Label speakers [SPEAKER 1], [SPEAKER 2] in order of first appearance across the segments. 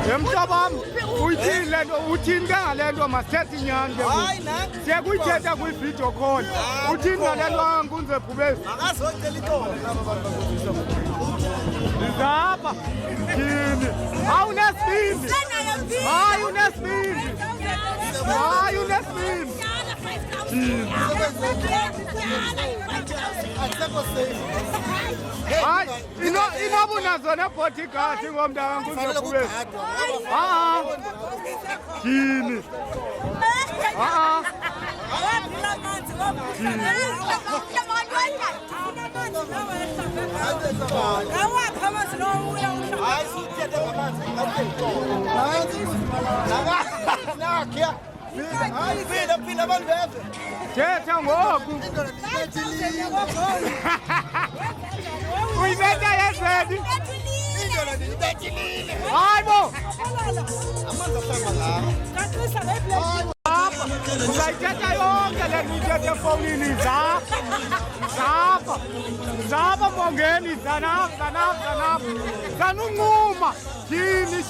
[SPEAKER 1] Yemhlabam uthini le nto uthini ngale nto masithethe inyani ke siye kuyithetha kwi-video call uthini ngale nto nkunze bhubesi ndizapha thini awunesibindi hayi unesibindi hayi unesibindi hayi inoba unazo ne-bodyguard ngomntana nkunze bhubesi thini thetha ngoku uyibetha yezeni hayi bo uzayithetha yonke le nto ithetha efowunini zapha mongeni zanapha zanuncuma tyhini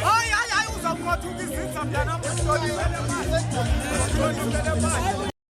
[SPEAKER 1] hayi uzawuqotha ukizitsa mntanam